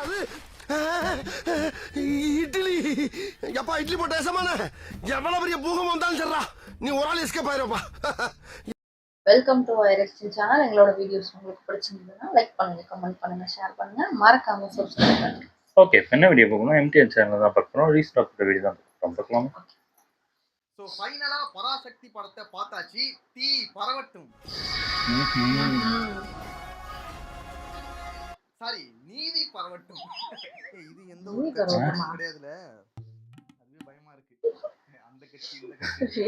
அது இட்லி. எப்பா இட்லி போட்ட சமான எவ்வளவு பெரிய பூகம் வந்தாலும் சரிடா, நீ ஒரு ஆள் எஸ்கேப் ஆயிருப்பா. வெல்கம் டு ஐரஸ்டின் சேனல். எங்களோட வீடியோஸ் உங்களுக்கு பிடிச்சிருந்ததுன்னா லைக் பண்ணுங்க, கமெண்ட் பண்ணுங்க, ஷேர் பண்ணுங்க, மறக்காம சப்ஸ்கிரைப் பண்ணுங்க. ஓகே, என்ன வீடியோ பார்க்கணும்? MTN சேனல் தான் பார்க்கணும். ரீஸ்டாக் வீடியோ தான் பார்க்கலாம். சோ ஃபைனலா பராசக்தி படத்தை பார்த்தாச்சு. தீ பரவட்டும். சாரி, நீதி பரவட்டும். இது எந்த ஒரு கட்சியும் கிடையாதுல, அதுவே பயமா இருக்கு. அந்த கட்சி இந்த கட்சி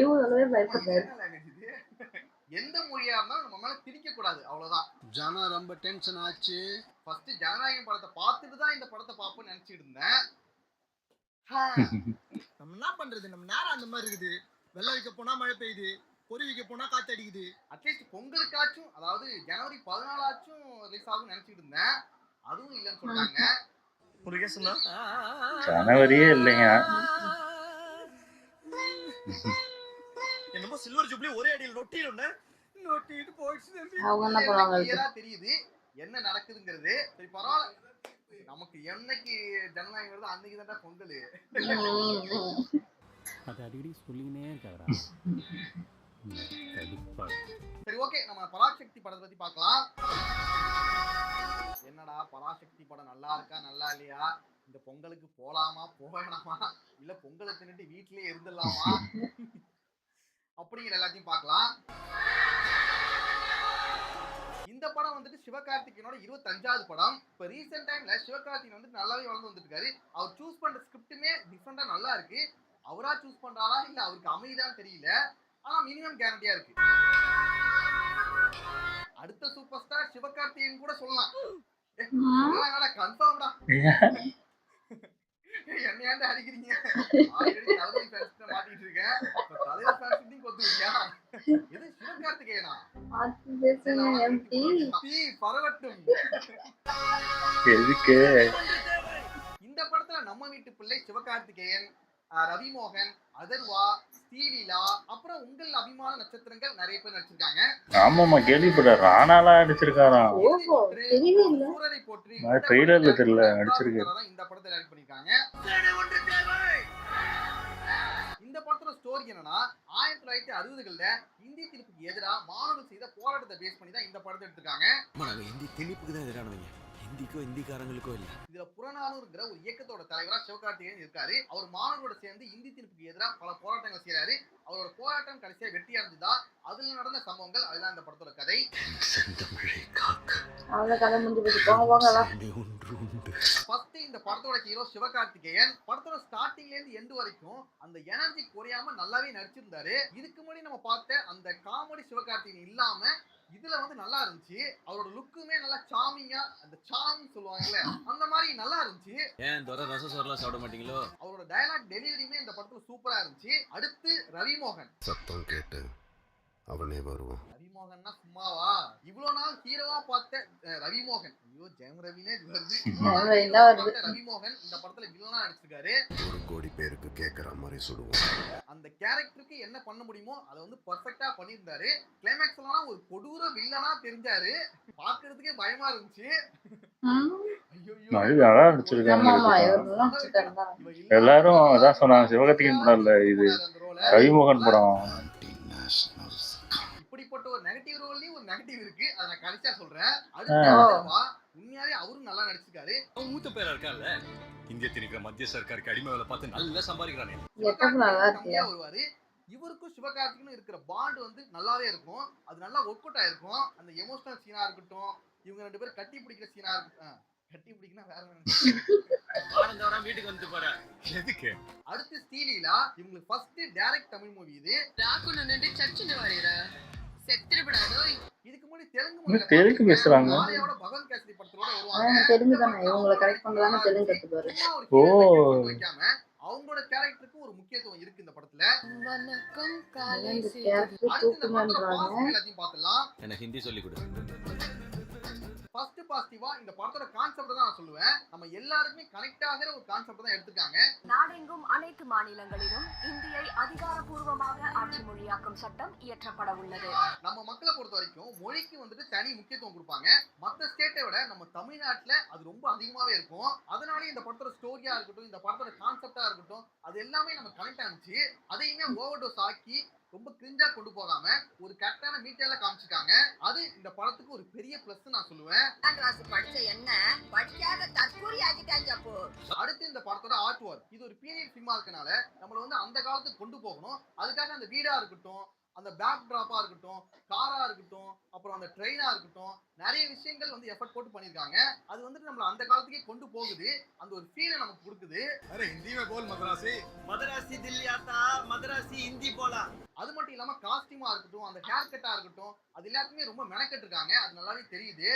எந்த மொழியா இருந்தாலும் நம்ம மேல திணிக்க கூடாது, அவ்வளவுதான். ஜனம் ரொம்ப டென்ஷன் ஆச்சு. ஃபர்ஸ்ட் ஜனநாயகம் படத்தை பார்த்துட்டு தான் இந்த படத்தை பார்ப்போம்னு நினைச்சிட்டு இருந்தேன். நம்ம என்ன பண்றது, நம்ம நேரம் அந்த மாதிரி இருக்குது. வெள்ளம் வைக்க போனா மழை பெய்யுது, பொறி வைக்க போனா காத்து அடிக்குது. அட்லீஸ்ட் பொங்கலுக்காச்சும், அதாவது ஜனவரி 14 ரிலீஸ் ஆகும் நினைச்சிட்டு இருந்தேன். அதுவும் இல்லைன்னு சொல்றாங்க. ஜனவரியே இல்லைங்க. என்னமோ சில்வர் ஜூப்ளி ஒரே அடியில் நொட்டிட்டு போயிடுச்சு. அவங்க என்ன பண்ணுவாங்க தெரியுது என்ன நடக்குதுங்கிறது. சரி பரவாயில்ல, நமக்கு என்னைக்கு ஜனநாயகம் வருது அன்னைக்கு தான் பொங்கல். அது அடிக்கடி சொல்லினே இருக்காரா. சரி ஓகே, நம்ம பராசக்தி படத்தை பத்தி பார்க்கலாம். என்னடா பராசக்தி படம் நல்லா இருக்கா நல்லா இல்லையா, இந்த பொங்கலுக்கு போலாமா போவேணாமா, இல்ல பொங்கலை தின்னுட்டு வீட்லயே இருந்துடலாமா அப்படிங்கிற எல்லாத்தையும் பார்க்கலாம். இந்த படம் வந்துட்டு சிவகார்த்திகேயனோட 25வது படம். இப்ப ரீசெண்ட் டைம்ல சிவகார்த்திகேயன் வந்துட்டு நல்லாவே வளர்ந்து வந்துட்டு இருக்காரு. அவர் சூஸ் பண்ற ஸ்கிரிப்டுமே டிஃப்ரெண்டா நல்லா இருக்கு. அவரா சூஸ் பண்றாரா இல்ல அவருக்கு அமைதிதான் தெரியல, ஆனா மினிமம் கேரண்டியா இருக்கு. அடுத்த சூப்பர் ஸ்டார் சிவகார்த்திகேயன் கூட சொல்லலாம். கன்ஃபார்ம்டா. என்னையாண்ட அடிக்கிறீங்க? ஆல்ரெடி தலைவர் ஃபேன்ஸ் மாட்டிட்டு இருக்கேன். தலைவர் ஃபேன்ஸ் கொத்துறியா? இது சிவகார்த்திகேயனா? தீ பரவட்டும். எதுக்கு இந்த படத்துல நம்ம வீட்டு பிள்ளை சிவகார்த்திகேயன், ரவிமோகன், அதர்வா, ஸ்ரீலீலா, அப்புறம் உங்கள் அபிமான நட்சத்திரங்கள் நிறைய பேர் நடிச்சிருக்காங்க. ஆமாமா, கேள்விப்பட்ட ராணாலாம் நடிச்சிருக்காராம். சூரரை போற்றி ட்ரெய்லர்ல தெரியல நடிச்சிருக்காரு. இந்த படத்தை டைரக்ட் பண்ணிருக்காங்க. இந்த படத்தோட ஸ்டோரி என்னன்னா, 1960கள்ல இந்தி திணிப்புக்கு எதிராக மாணவர்கள் செய்த போராட்டத்தை பேஸ் பண்ணி தான் இந்த படத்தை எடுத்திருக்காங்க. இந்தி திணிப்புக்கு தான் எதிரானவங்க, இந்திக்கோ இந்திக்காரங்களுக்கோ இல்ல. இதுல புறநானூறுங்கிற ஒரு இயக்கத்தோட தலைவரா சிவகார்த்திகேயன் இருக்காரு. அவர் மாணவர்களோட சேர்ந்து இந்தி திணிப்புக்கு எதிராக பல போராட்டங்கள் செய்யறாரு. அவரோட போராட்டம் கடைசியா வெற்றியா இருந்ததா, அதுல நடந்த சம்பவங்கள், அதுதான் இந்த படத்தோட கதை. ஃபர்ஸ்ட் இந்த படத்தோட ஹீரோ சிவகார்த்திகேயன். படத்தோட ஸ்டார்டிங்ல இருந்து எண்ட் வரைக்கும் அந்த எனர்ஜி குறையாம நல்லாவே நடிச்சிருந்தாரு. இதுக்கு முன்னாடி நம்ம பார்த்த அந்த காமெடி சிவகார்த்திகேயன் இல்லாம இதுல வந்து நல்லா இருந்துச்சு. அவரோட லுக்குமே நல்லா சாமிங்கா, அந்த சாம் சொல்லுவாங்கல்ல அந்த மாதிரி நல்லா இருந்துச்சு. ஏன் தோர ரசம் சோறுலாம் சாப்பிட மாட்டீங்களோ? அவரோட டயலாக் டெலிவரியுமே இந்த படத்துல சூப்பரா இருந்துச்சு. அடுத்து ரவிமோகன். சத்தம் கேட்டு அவனே வருவான். ரவிமோகன்னா சும்மாவா? இவ்வளவு நாள் ஹீரோவா பார்த்த ரவிமோகன், ஐயோ ஜெயம் ரவினே வருது. ரவிமோகன் இந்த படத்துல வில்லனா நடிச்சிருக்காரு. 1 கோடி பேருக்கு கேக்குற மாதிரி சொல்லுவான். அந்த கேரக்டருக்கு என்ன பண்ண முடியுமோ அதை வந்து பெர்ஃபெக்ட்டா பண்ணியிருந்தாரு. கிளைமேக்ஸ்லாம் ஒரு கொடூர வில்லனா தெரிஞ்சாரு. பாக்குறதுக்கே பயமா இருந்துச்சு. எல்லாரும் அதான் சொன்னாங்க, சிவகார்த்திகேயன் படம் இல்ல இது, ரவிமோகன் படம். இப்படிப்பட்ட ஒரு நெகட்டிவ் ரோல்லையும் ஒரு நெகட்டிவ் இருக்கு, அதை நான் கடைசியா சொல்றேன். அடுத்து உண்மையாவே அவரும் நல்லா நடிச்சிருக்காரு. அவன் மூத்த பேரா இருக்கான்ல, இந்திய திணிக்கிற மத்திய சர்க்காருக்கு அடிமை வேலை பார்த்து நல்லா சம்பாதிக்கிறானே. வருவாரு. இவருக்கும் சிவகார்த்திகேயனும் இருக்கிற பாண்ட் வந்து நல்லாவே இருக்கும். அது நல்லா ஒர்க் அவுட் ஆயிருக்கும். அந்த எமோஷனல் சீனா இருக்கட்டும், இவங்க 2 பேரும் கட்டி பிடிக்கிற சீனா இருக்கட்டும். கட்டி பிடிக்கினா வேற ஆனந்தவரா வீட்டுக்கு வந்து போற எதுக்கு? அடுத்து ஸ்ரீலீலா. இவங்களுக்கு ஃபர்ஸ்ட் டைரக்ட் தமிழ் மூவி இது. இதுக்கு முன்னாடி தெலுங்கு பேசுறாங்க. பகவன் கேசரி படத்தோட வருவாங்க. தெலுங்கு தானே, இவங்கள கரெக்ட் பண்றாங்க, தெலுங்கு கத்துப்பாரு. அவங்களோட கேரக்டருக்கு ஒரு முக்கியத்துவம் இருக்கு இந்த படத்துல. கேரக்டர் சூப்பரா பண்றாங்க. எல்லாத்தையும் பார்க்கலாம். எனக்கு ஹிந்தி சொல்லி கொடு. ஃபர்ஸ்ட் பாசிட்டிவா இந்த படத்தோட கான்செப்ட் தான் நான் சொல்லுவேன். நம்ம எல்லாருமே கனெக்ட் ஆகிற ஒரு கான்செப்ட் தான் எடுத்துக்காங்க. நாடெங்கும் அனைத்து மாநிலங்களிலும் இந்தியை அதிகாரப்பூர்வமாக ஆட்சி மொழியாக்கும் சட்டம் இயற்றப்பட உள்ளது. நம்ம மக்களை பொறுத்த வரைக்கும் மொழிக்கு வந்துட்டு தனி முக்கியத்துவம் கொடுப்பாங்க. மற்ற ஸ்டேட்டை விட நம்ம தமிழ்நாட்டுல அது ரொம்ப அதிகமாவே இருக்கும். அதனாலே இந்த படத்தோட ஸ்டோரியா இருக்கட்டும், இந்த படத்தோட கான்செப்டா இருக்கட்டும், அது எல்லாமே நம்ம கனெக்ட் ஆனிச்சு. அதையுமே ஓவர் டோஸ் ஆக்கி ரொம்ப கிரிஞ்சா கொண்டு போகாம ஒரு கரெக்டான மீட்டர்ல காமிச்சிருக்காங்க. அது இந்த படத்துக்கு ஒரு பெரிய பிளஸ் நான் சொல்லுவேன். படிச்ச என்ன படிக்காத தற்கூரி ஆகிட்டாங்க. அப்போ அடுத்து இந்த படத்தோட ஆர்ட் ஒர்க், இது ஒரு பீரியட் ஃபிலிமா இருக்கனால நம்மள வந்து அந்த காலத்துக்கு கொண்டு போகணும். அதுக்காக அந்த வீடா இருக்கட்டும், அந்த பேக் டிராப்பா இருக்கட்டும், காரா இருக்கட்டும், அப்புறம் அந்த ட்ரெயினா இருக்கட்டும், நிறைய விஷயங்கள் வந்து எஃபர்ட் போட்டு பண்ணிருக்காங்க. அது வந்துட்டு நம்மள அந்த காலத்துக்கே கொண்டு போகுது. அந்த ஒரு ஃபீலை நமக்கு கொடுக்குது. அரே ஹிந்தி में बोल मद्रासी मद्रासी दिल्ली आता मद्रासी हिंदी बोला. அது மட்டும் இல்லாம காஸ்டியூமா இருக்கட்டும், அந்த ஹேர் கட்டா இருக்கட்டும், அது எல்லாத்தையுமே ரொம்ப மெனக்கெட்டு இருக்காங்க. அது நல்லாவே தெரியுது.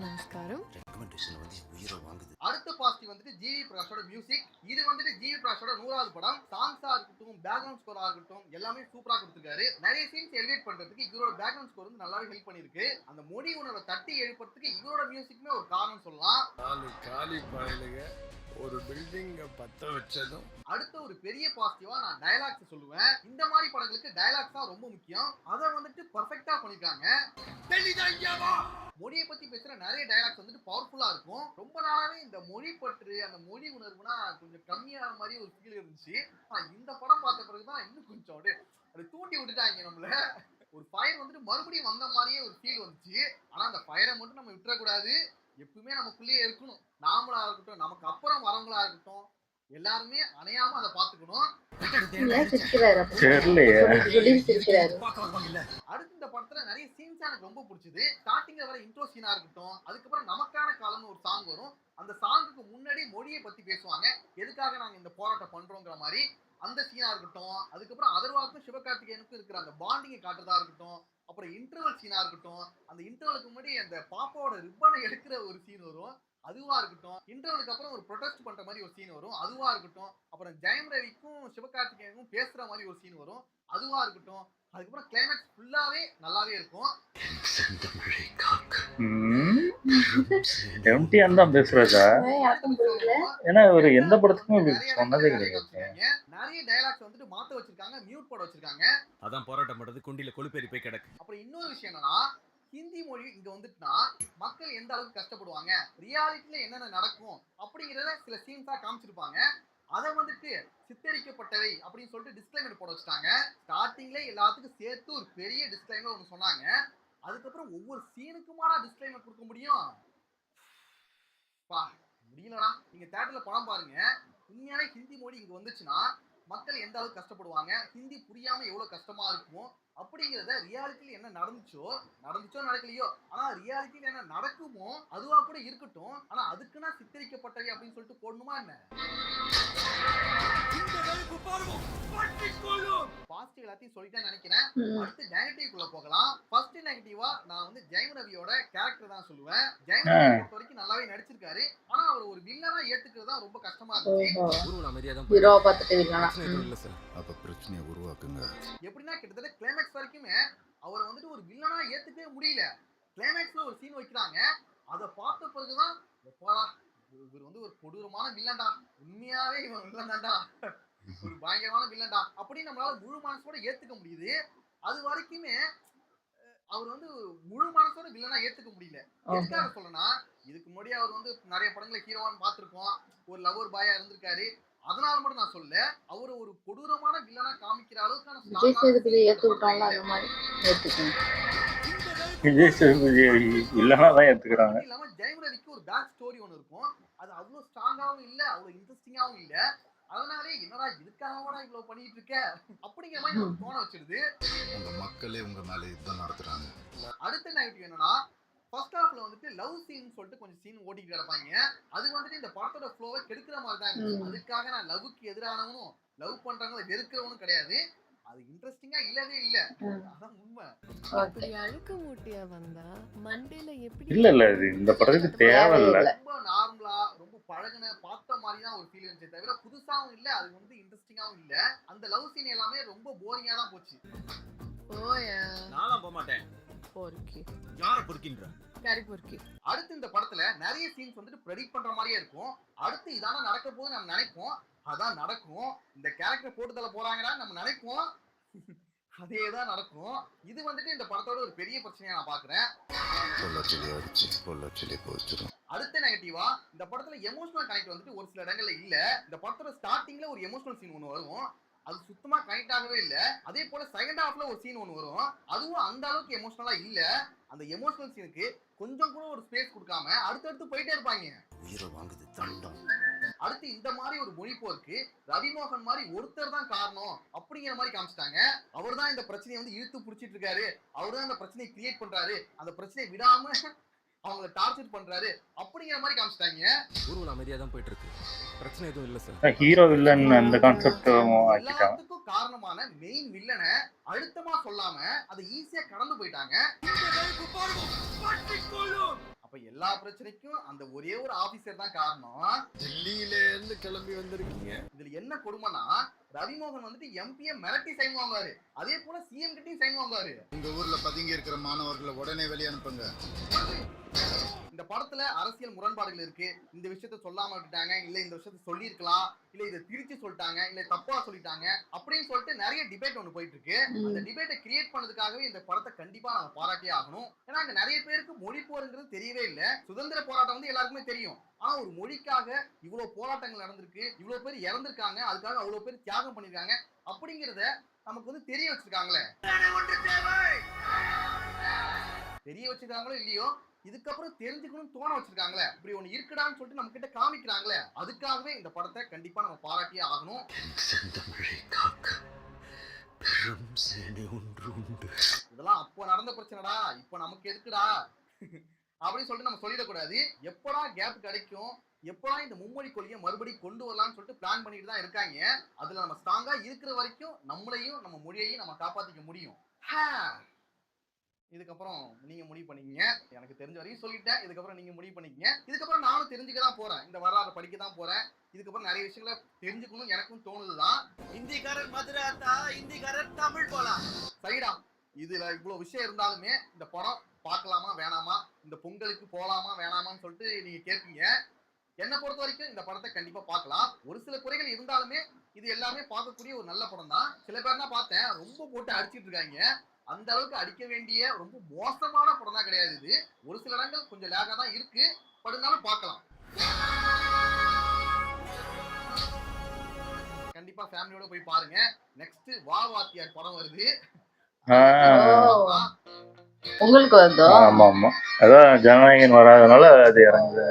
நமஸ்காரம். ரெக்கமெண்டேஷன் வந்து உயிரை வாங்குது. அடுத்த பாசிட்டிவ் வந்துட்டு ஜிவி பிரகாஷோட மியூசிக். இது வந்துட்டு ஜிவி பிரகாஷோட 100வது படம். சாங்ஸா இருக்கட்டும், பேக்ரவுண்ட் ஸ்கோரா இருக்கட்டும், எல்லாமே சூப்பரா கொடுத்திருக்காரு. நிறைய சீன்ஸ் எலிவேட் பண்றதுக்கு இவரோட பேக்ரவுண்ட் ஸ்கோர் வந்து நல்லாவே ஹெல்ப் பண்ணிருக்கு. அந்த மொழி உணர்வை தட்டி எழுப்புறதுக்கு இவரோட மியூசிக்குமே ஒரு காரணம் சொல்லலாம். காலி பாயலுங்க ஒரு பில்டிங்க பத்த வச்சதும். அடுத்த ஒரு பெரிய பாசிட்டிவா நான் டயலாக்ஸ் சொல்லுவேன். இந்த மாதிரி படங்களுக்கு டயலாக்ஸ் தான் ரொம்ப முக்கியம். அதை வந்துட்டு பர்ஃபெக்ட்டா பண்ணிருக்காங்க. மொழியை பத்தி பேசுற நிறைய டயலாக்ஸ் வந்துட்டு பவர்ஃபுல்லா இருக்கும். ரொம்ப நாளாவே இந்த மொழி பற்று, அந்த மொழி உணர்வுனா கொஞ்சம் கம்மியான மாதிரி ஒரு ஃபீல் இருந்துச்சு. இந்த படம் பார்த்த பிறகுதான் இன்னும் கொஞ்சம் அப்படி தூண்டி விட்டுட்டாங்க நம்மள. ஒரு ஃபயர் வந்துட்டு மறுபடியும் வந்த மாதிரியே ஒரு ஃபீல் வந்துச்சு. ஆனா அந்த ஃபயரை மட்டும் நம்ம விட்டுறக்கூடாது. எப்பவுமே நமக்குள்ளேயே இருக்கணும். நாமளா இருக்கட்டும், நமக்கு அப்புறம் வரவங்களா இருக்கட்டும், எல்லாருமே அணையாம அதை பாத்துக்கணும். அடுத்து இந்த படத்துல நிறைய சீன்ஸ் எனக்கு ரொம்ப பிடிச்சது. ஸ்டார்டிங்ல வர இன்ட்ரோ சீனா இருக்கட்டும், அதுக்கப்புறம் நமக்கான காலம்னு ஒரு சாங் வரும். அந்த சாங்குக்கு முன்னாடி மொழியை பத்தி பேசுவாங்க. எதுக்காக நாங்க இந்த போராட்டம் பண்றோங்கிற மாதிரி அந்த சீனா இருக்கட்டும். அதுக்கப்புறம் அதர்வாக்கும் சிவகார்த்திகேயனுக்கும் இருக்கிற அந்த பாண்டிங்கை காட்டுறதா இருக்கட்டும். அப்புறம் இன்டர்வல் சீனா இருக்கட்டும். அந்த இன்டர்வலுக்கு முன்னாடி அந்த பாப்பாவோட ரிப்பனை எடுக்கிற ஒரு சீன் வரும். அதுவா இருக்கட்டும். இன்டர்வலுக்கு அப்புறம் ஒரு ப்ரொடெஸ்ட் பண்ற மாதிரி ஒரு சீன் வரும். அதுவா இருக்கட்டும். அப்புறம் ஜெயம் ரவிக்கும் சிவகார்த்திகேயனுக்கும் பேசுற மாதிரி ஒரு சீன் வரும். அதுவா இருக்கட்டும். அதுக்கப்புறம் கிளைமேக்ஸ் ஃபுல்லாவே நல்லாவே இருக்கும். எம்டிஆர் தான் பேசுறதா? ஏன்னா இவர் எந்த படத்துக்கும் சொன்னதே கிடையாது. நிறைய டயலாக்ஸ் வந்துட்டு மாத்த வச்சிருக்காங்க, மியூட் போட வச்சிருக்காங்க. அதான் போராட்டம் பண்றது குண்டில கொழுப்பேறி போய் கிடக்கு. அப்புறம் இன்னொரு விஷயம் என்னன்னா, ஹிந்தி மொழி இங்க வந்துட்டுனா மக்கள் எந்த அளவுக்கு கஷ்டப்படுவாங்க, ரியாலிட்டில என்னென்ன நடக்கும் அப்படிங்கறத சில சீன்ஸா காமிச்சிருப்பாங்க. அதை வந்துட்டு சித்தரிக்கப்பட்டவை அப்படின்னு சொல்லிட்டு டிஸ்க்ளைமர் போட வச்சுட்டாங்க. ஸ்டார்டிங்ல எல்லாத்துக்கும் சேர்த்து ஒரு பெரிய டிஸ்க்ளைமர் ஒன்று சொன்னாங்க. அதுக்கப்புறம் ஒவ்வொரு சீனுக்குமாடா டிஸ்க்ளைமர் கொடுக்க முடியும்? முடியலடா. நீங்க தியேட்டர்ல படம் பாருங்க. உண்மையான ஹிந்தி மொழி இங்க வந்துச்சுன்னா மக்கள் எந்த அளவுக்கு கஷ்டப்படுவாங்க, ஹிந்தி புரியாம எவ்வளவு கஷ்டமா இருக்கும் அப்படிங்கிறத ரியாலிட்டியில என்ன நடந்துச்சோ நடக்கலையோ, ஆனா ரியாலிட்டியில என்ன நடக்குமோ அதுவா கூட இருக்கட்டும், ஆனா அதுக்குன்னா சித்தரிக்கப்பட்டவை அப்படின்னு சொல்லிட்டு போடணுமா என்ன? பாசிட்டிவ் எல்லாத்தையும் சொல்லிட்டேன் நினைக்கிறேன். அடுத்து நெகட்டிவ்க்குள்ள போகலாம். ஃபர்ஸ்ட் நெகட்டிவா நான் வந்து ஜெயம் ரவியோட கேரக்டர் தான் சொல்லுவேன். ஜெயம் ரவி பொறுத்த வரைக்கும் நல்லாவே நடிச்சிருக்காரு. ஆனா அவர் ஒரு வில்லனா ஏத்துக்கிறது தான் ரொம்ப கஷ்டமா இருந்துச்சு. அப்ப பிரச்சனையை உருவாக்குங்க. எப்படின்னா கிட்டத்தட்ட கிளைமேக்ஸ் வரைக்குமே அவர் வந்துட்டு ஒரு வில்லனா ஏத்துக்கவே முடியல. கிளைமேக்ஸ்ல ஒரு சீன் வைக்கிறாங்க. அதை பார்த்த பிறகுதான் இவர் வந்து ஒரு கொடூரமான வில்லன்டா, உண்மையாவே இவன் வில்லன் தான்டா, ஒரு பயங்கரமான வில்லன்டா அப்படின்னு நம்மளால முழு மனசோட ஏத்துக்க முடியுது. அது வரைக்குமே அவர் வந்து முழு மனசோட வில்லனா ஏத்துக்க முடியல. எதுக்காக சொல்லனா, இதுக்கு முன்னாடி அவர் வந்து நிறைய படங்களை ஹீரோவான்னு பார்த்திருக்கோம். ஒரு லவர் பாயா இருந்திருக்காரு. அதனால மட்டும் நான் சொல்ல, அவரை ஒரு கொடூரமான வில்லனா காமிக்கிற அளவுக்கான இல்லாம ஜெயம் ரவிக்கு ஒரு பேக் ஸ்டோரி ஒன்று இருக்கும். அது அவ்வளவு ஸ்ட்ராங்காவும் இல்ல, அவ்வளவு இன்ட்ரெஸ்டிங்காவும் இல்ல. அதனாலே என்னடா இதுக்காகவாடா இவ்வளவு பண்ணிட்டு இருக்க அப்படிங்கிற மாதிரி நமக்கு தோண வச்சிருது. உங்க மக்களே உங்க மேல யுத்தம் நடத்துறாங்க. அடுத்த நெகட்டிவ் என்னன்னா, ஃபர்ஸ்ட் ஹாஃப்ல வந்துட்டு லவ் சீன் சொல்லிட்டு கொஞ்சம் சீன் ஓட்டிட்டு கிடப்பாங்க. அது வந்துட்டு இந்த படத்தோட ஃப்ளோவை கெடுக்கிற மாதிரி தான் இருந்துச்சு. அதுக்காக நான் லவ்வுக்கு எதிரானவனும் லவ் பண்றவங்களை வெறுக்கிறவனும் கிடையாது. அது இன்ட்ரெஸ்டிங்கா இல்லவே இல்ல. அதான் உண்மை. அப்படி அழுக்க மூட்டியா வந்தா மண்டையில எப்படி இல்ல இது இந்த படத்துக்கு தேவையில்ல. ரொம்ப நார்மலா ரொம்ப பழகுன பார்த்த மாதிரி தான் ஒரு ஃபீல் இருந்துச்சு. தவிர புதுசாவும் இல்ல, அது வந்து இன்ட்ரெஸ்டிங்காவும் இல்ல. அந்த லவ் சீன் எல்லாமே ரொம்ப போரிங்கா தான் போச்சு. போயா? நாலாம் போக மாட்டேன். பொறுக்கி யார பொறுக்கின்ற? கேரி பொறுக்கி. அடுத்து இந்த படத்துல நிறைய சீன்ஸ் வந்துட்டு ப்ரெடிக்ட் பண்ற மாதிரியே இருக்கும். அடுத்து இதான நடக்க போது நம்ம நினைப்போம், அதான் நடக்கும். இந்த கேரக்டர் போட்டு தள்ள போறாங்கடா நம்ம நினைப்போம், அதேதான் நடக்கும். இது வந்துட்டு இந்த படத்தோட ஒரு பெரிய பிரச்சனையா நான் பாக்குறேன். அடுத்த நெகட்டிவா இந்த படத்துல எமோஷனல் கனெக்ட் வந்துட்டு ஒரு சில இடங்கள்ல இல்ல. இந்த படத்தோட ஸ்டார்டிங்ல ஒரு எமோஷனல் சீன் ஒன்று வரும், அது சுத்தமா கனெக்ட் ஆகவே இல்ல. அதே போல செகண்ட் ஹாஃப்ல ஒரு சீன் ஒன்று வரும், அதுவும் அந்த அளவுக்கு எமோஷனலா இல்ல. அந்த எமோஷனல் சீனுக்கு கொஞ்சம் கூட ஒரு ஸ்பேஸ் கொடுக்காம அடுத்தடுத்து போயிட்டே இருப்பாங்க. அடுத்து இந்த மாதிரி ஒரு மொழி போருக்கு ரவிமோகன் மாதிரி ஒருத்தர் தான் காரணம் அப்படிங்கிற மாதிரி காமிச்சிட்டாங்க. அவர் தான் இந்த பிரச்சனையை வந்து இழுத்து பிடிச்சிட்டு இருக்காரு, அவர் தான் அந்த பிரச்சனையை கிரியேட் பண்றாரு, அந்த பிரச்சனையை விடாம அவங்கள டார்ச்சர் பண்றாரு அப்படிங்கிற மாதிரி காமிச்சிட்டாங்க. ஊர்வலம் அமைதியா தான் போயிட்டு இருக்கு, பிரச்சனை எதுவும் இல்ல சார். ஹீரோ வில்லன் அந்த கான்செப்ட் ஆக்கிட்டாங்க. எல்லாத்துக்கும் காரணமான மெயின் வில்லனை அழுத்தமா சொல்லாம அதை ஈஸியா கடந்து போயிட்டாங்க. அப்ப எல்லா பிரச்சனைக்கும் அந்த ஒரே ஒரு ஆபீசர் தான் காரணம். டெல்லியில இருந்து கிளம்பி வந்திருக்கீங்க. இதுல என்ன கொடுமைனா ரவிமோகன் வந்துட்டு எம்பியை மிரட்டி சைன் வாங்குவாரு, அதே போல சிஎம் கிட்டையும் சைன் வாங்குவாரு. உங்க ஊர்ல பதுங்கி இருக்கிற மாணவர்களை உடனே வெளியே அனுப்புங்க. இந்த படத்துல அரசியல் முரண்பாடுகள் இருக்கு. இந்த விஷயத்த சொல்லாம விட்டுட்டாங்க, இல்ல இந்த விஷயத்த சொல்லியிருக்கலாம், இல்ல இதை திருச்சி சொல்லிட்டாங்க, இல்ல தப்பா சொல்லிட்டாங்க அப்படின்னு சொல்லிட்டு நிறைய டிபேட் ஒண்ணு போயிட்டு இருக்கு. அந்த டிபேட்டை கிரியேட் பண்ணதுக்காகவே இந்த படத்தை கண்டிப்பா நம்ம பாராட்டியே ஆகணும். ஏன்னா அங்க நிறைய பேருக்கு மொழி போருங்கிறது தெரியவே இல்லை. சுதந்திர போராட்டம் வந்து எல்லாருக்குமே தெரியும், ஆனா ஒரு மொழிக்காக இவ்வளவு போராட்டங்கள் நடந்திருக்கு, இவ்வளவு பேர் இறந்திருக்காங்க, அதுக்காக அவ்வளவு பேர் தியாகம் பண்ணிருக்காங்க அப்படிங்கறத நமக்கு வந்து தெரிய வச்சிருக்காங்களே. தெரிய வச்சிருக்காங்களோ இல்லையோ, இதுக்கப்புறம் தெரிஞ்சுக்கணும்னு தோண வச்சிருக்காங்களே, இப்படி ஒண்ணு இருக்குடான்னு சொல்லிட்டு நம்ம கிட்ட காமிக்கிறாங்களே, அதுக்காகவே இந்த படத்தை கண்டிப்பா நம்ம பாராட்டியே ஆகணும். இதெல்லாம் அப்போ நடந்த பிரச்சனைடா, இப்ப நமக்கு எதுக்குடா அப்படின்னு சொல்லிட்டு நம்ம சொல்லிடக்கூடாது. எப்படா கேப் கிடைக்கும், எப்படா இந்த மும்மொழி கொள்கையை மறுபடியும் கொண்டு வரலாம்னு சொல்லிட்டு பிளான் பண்ணிட்டு தான் இருக்காங்க. அதுல நம்ம ஸ்ட்ராங்கா இருக்கிற வரைக்கும் நம்மளையும் நம்ம மொழியையும் நம்ம காப்பாத்திக்க முடியும். இதுக்கப்புறம் நீங்க முடிவு பண்ணிக்கங்க. எனக்கு தெரிஞ்ச வரைக்கும் சொல்லிட்டேன், இதுக்கப்புறம் நீங்க முடிவு பண்ணிக்கங்க. இதுக்கப்புறம் நானும் தெரிஞ்சுக்க தான் போறேன், இந்த வரலாறு படிக்க தான் போறேன். இதுக்கப்புறம் நிறைய விஷயங்களை தெரிஞ்சுக்கணும் எனக்கும் தோணுதுதான். இந்திக்காரர் மதுரை ஆத்தா, இந்திக்காரர் தமிழ் போலாம். சரிடா, இதுல இவ்வளவு விஷயம் இருந்தாலுமே இந்த படம் பார்க்கலாமா வேணாமா, இந்த பொங்கலுக்கு போலாமா வேணாமான்னு சொல்லிட்டு நீங்க கேட்பீங்க. என்னை பொறுத்த வரைக்கும் இந்த படத்தை கண்டிப்பா பார்க்கலாம். ஒரு சில குறைகள் இருந்தாலுமே இது எல்லாமே பார்க்கக்கூடிய ஒரு நல்ல படம் தான். சில பேர்னா பார்த்தேன் ரொம்ப போட்டு அடிச்சிட்டு இருக்காங்க, அந்த அளவுக்கு அடிக்க வேண்டிய ரொம்ப மோசமான படம் தான் கிடையாது இது. ஒரு சில இடங்கள் கொஞ்சம் லேகா தான் இருக்கு, பட் இருந்தாலும் பார்க்கலாம். கண்டிப்பா ஃபேமிலியோட போய் பாருங்க. நெக்ஸ்ட் வா வாத்தியார் படம் வருது, உங்களுக்கு வருதோ? ஆமா ஆமா, அதான் ஜனநாயகன் வராதனால அது இறங்குது.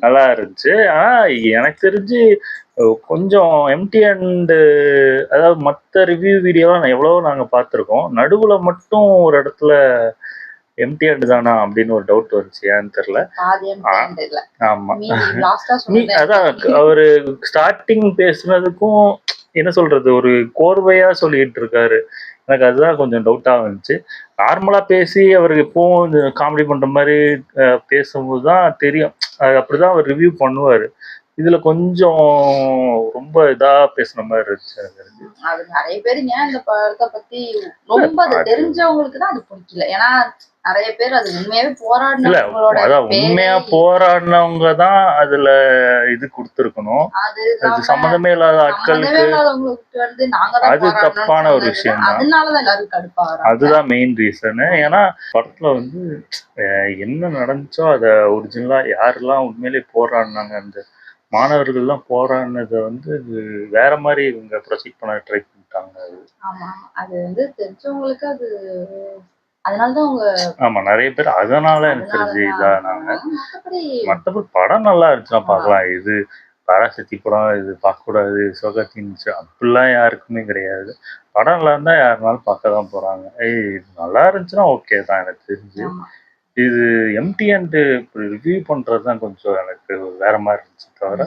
நல்லா இருந்துச்சு. ஆனா எனக்கு தெரிஞ்சு கொஞ்சம் எம்டி அண்ட் அதாவது மற்ற ரிவ்யூ வீடியோலாம் எவ்வளவோ நாங்க பார்த்துருக்கோம், நடுவுல மட்டும் ஒரு இடத்துல எம்டி அண்ட் தானா அப்படின்னு ஒரு டவுட் வந்துச்சு, ஏன்னு தெரியல. ஆமா, அதான் அவரு ஸ்டார்டிங் பேசுனதுக்கும் என்ன சொல்றது ஒரு கோர்வையா சொல்லிட்டு இருக்காரு, எனக்கு அதுதான் கொஞ்சம் டவுட்டா இருந்துச்சு. நார்மலா பேசி அவருக்கு எப்பவும் காமெடி பண்ற மாதிரி பேசும்போது தான் தெரியும், அது அப்படிதான் அவர் ரிவ்யூ பண்ணுவாரு. இதுல கொஞ்சம் ரொம்ப இதா பேசுன மாதிரி இருந்துச்சு. அது நிறைய பேருங்க இந்த படத்தை பத்தி ரொம்ப தெரிஞ்சவங்களுக்கு தான் அது பிடிக்கல. ஏன்னா நிறைய பேர் அது உண்மையாவே போராடினவங்களோட, அதான் உண்மையா போராடினவங்க தான் அதுல இது கொடுத்துருக்கணும். அது சம்மந்தமே இல்லாத ஆட்களுக்கு அது தப்பான ஒரு விஷயம் தான். அதனாலதான் எல்லாரும் கடுப்பா வராங்க. அதுதான் மெயின் ரீசன். ஏன்னா படத்துல வந்து என்ன நடந்துச்சோ அதை ஒரிஜினலா யாரெல்லாம் உண்மையிலேயே போராடினாங்க, அந்த மாணவர்கள்லாம் போராடினதை வந்து வேற மாதிரி இவங்க ப்ரொசீட் பண்ண ட்ரை பண்ணிட்டாங்க. ஆமா, அது வந்து தெரிஞ்சவங்களுக்கு அது அதனாலதான் அவங்க ஆமா நிறைய பேர் அதனால எனக்கு தெரிஞ்சு இதானாங்க. மற்றபடி படம் நல்லா இருந்துச்சுன்னா பார்க்கலாம். இது பராசக்தி படம் இது பார்க்கக்கூடாது, சிவகார்த்திகேயன் அப்படிலாம் யாருக்குமே கிடையாது. படம் நல்லா இருந்தா யாருனாலும் பார்க்க தான் போறாங்க. இது நல்லா இருந்துச்சுன்னா ஓகே தான் எனக்கு தெரிஞ்சு. இது எம்டி அண்ட் ரிவ்யூ பண்றது தான் கொஞ்சம் எனக்கு வேற மாதிரி இருந்துச்சு தவிர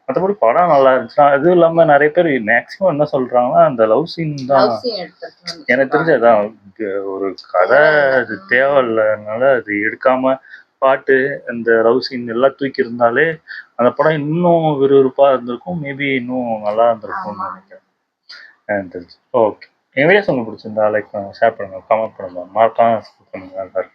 மற்றபடி படம் நல்லா இருந்துச்சுன்னா. அதுவும் இல்லாம நிறைய பேர் மேக்சிமம் என்ன சொல்றாங்கன்னா அந்த லவ் சீன் தான் எனக்கு தெரிஞ்சு அதான் ஒரு கதை அது தேவையில்லைனால அது எடுக்காம பாட்டு அந்த லவ் சீன் எல்லாம் தூக்கி இருந்தாலே அந்த படம் இன்னும் விறுவிறுப்பா இருந்திருக்கும், மேபி இன்னும் நல்லா இருந்திருக்கும்னு நினைக்கிறேன் எனக்கு தெரிஞ்சு. ஓகே, என் வீடியோஸ் உங்களுக்கு பிடிச்சிருந்தா லைக் பண்ணுங்க, ஷேர் பண்ணுங்க, கமெண்ட் பண்ணுங்க, மறக்காம சப்ஸ்கிரைப் பண்ணுங்க.